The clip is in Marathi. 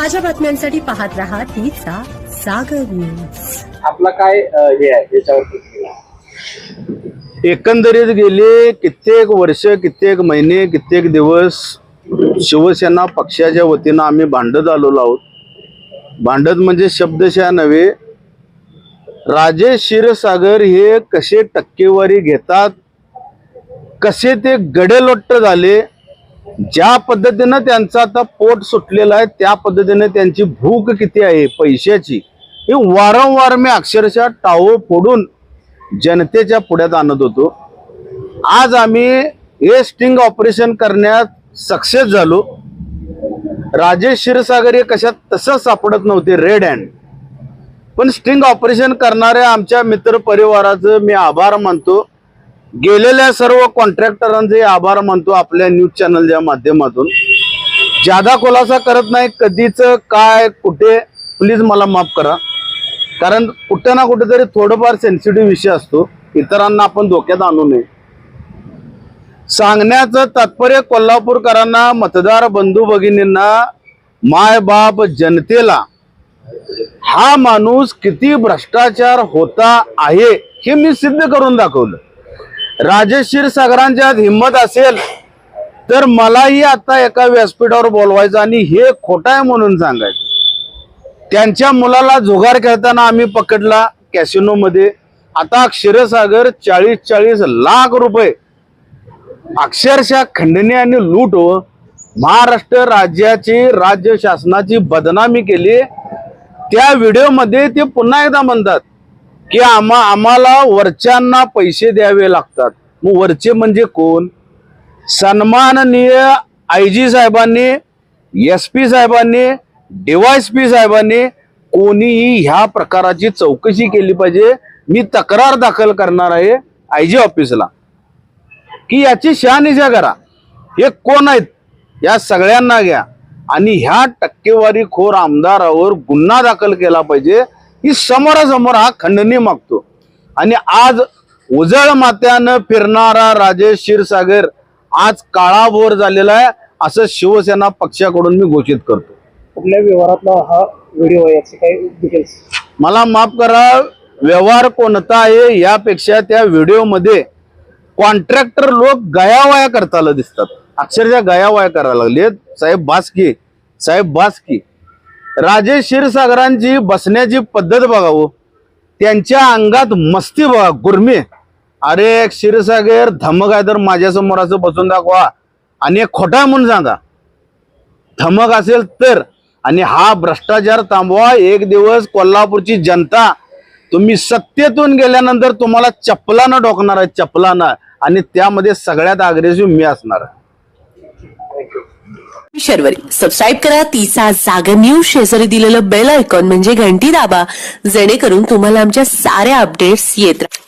ताज्या बातम्यांसाठी पाहत रहा तिचा सागर न्यूज। आपला काय हे आहे याच्यावर? एकंदरीत गेले कित्येक वर्ष, कित्येक महिने, कित्येक दिवस शिवसेना पक्षाच्या वतीनं आम्ही भांडत आलेलो आहोत। भांडत म्हणजे शब्दशः नव्हे, राजेश क्षीरसागर हे कसे टक्केवारी घेतात, कसे ते गडेलोट्ट झाले, ज्या पद्धतीनं त्यांचं आता पोट सुटलेलं आहे त्या पद्धतीने त्यांची भूक किती आहे पैशाची, हे वारंवार मी अक्षरशः टाळं फोडून जनतेच्या पुढ्यात आणत होतो। आज आम्ही हे स्टिंग ऑपरेशन करण्यात सक्सेस झालो। राजेश क्षीरसागर हे कशात तसं सापडत नव्हते रेड हँड, पण स्टिंग ऑपरेशन करणाऱ्या आमच्या मित्र परिवाराचं मी आभार मानतो। गेलेल्या सर्व कॉन्ट्रॅक्टरांचे आभार मानतो आपल्या न्यूज चॅनलच्या माध्यमातून। ज्यादा खुलासा करत नाही कधीच काय कुठे, प्लीज मला माफ करा, कारण कुठे ना कुठेतरी थोडंफार सेन्सिटिव्ह विषय असतो, इतरांना आपण धोक्यात आणू नये। सांगण्याचं तात्पर्य कोल्हापूरकरांना, मतदार बंधू भगिनींना, माय बाप जनतेला हा माणूस किती भ्रष्टाचार होता आहे हे मी सिद्ध करून दाखवलं। राजेश क्षीरसागरांच्यात हिंमत असेल तर मलाही आता एका व्यासपीठावर बोलवायचं आणि हे खोटं आहे म्हणून सांगायचं। त्यांच्या मुलाला जुगार खेळताना आम्ही पकडला कॅसिनो मध्ये। आता क्षीरसागर 40-40 लाख रुपये अक्षरशः खंडणी आणि लूट हो महाराष्ट्र राज्याची, राज्य शासनाची बदनामी केली। त्या व्हिडिओ मध्ये ते पुन्हा एकदा म्हणतात की आम्हाला वरच्यांना पैसे द्यावे लागतात। मग वरचे म्हणजे कोण? सन्माननीय आयजी साहेबांनी, SP साहेबांनी, DYSP साहेबांनी कोणीही ह्या प्रकाराची चौकशी केली पाहिजे। मी तक्रार दाखल करणार आहे IG ऑफिसला की याची शहानिशा करा, हे कोण आहेत या सगळ्यांना घ्या आणि ह्या टक्केवारीखोर आमदारावर गुन्हा दाखल केला पाहिजे। ही समोरासमोर हा खंडणी मागतो। आणि आज उजळ मात्यानं फिरणारा राजेश क्षीरसागर आज काळाभोर झालेला आहे असं शिवसेना पक्षाकडून मी घोषित करतो। कुठल्या व्यवहारातला हा व्हिडिओ आहे, याचे काही डिटेल्स? मला माफ करा, व्यवहार कोणता आहे यापेक्षा त्या व्हिडिओ मध्ये कॉन्ट्रॅक्टर लोक गयावया करताना दिसतात, अक्षरशः गयावया करायला लागलेत। साहेब बासकी, साहेब बासकी। राजेश क्षीरसागरांची बसण्याची पद्धत बघावं, त्यांच्या अंगात मस्ती बघा, गुरमी। अरे क्षीरसागर धमक आहे तर माझ्यासमोर असं बसून दाखवा आणि एक खोटा म्हणून सांगा, धमक असेल तर। आणि हा भ्रष्टाचार थांबवा। एक दिवस कोल्हापूरची जनता तुम्ही सत्तेतून गेल्यानंतर तुम्हाला चपलानं डोकणार आहे, चपलानं, आणि त्यामध्ये सगळ्यात अग्रेसिव्ह मी असणार आहे। शर्वरी सबस्क्राईब करा तिचा सागर न्यूज। शेजारी दिलेलं बेल आयकॉन म्हणजे घंटी दाबा, जेणेकरून तुम्हाला आमच्या साऱ्या अपडेट्स येत राहतील।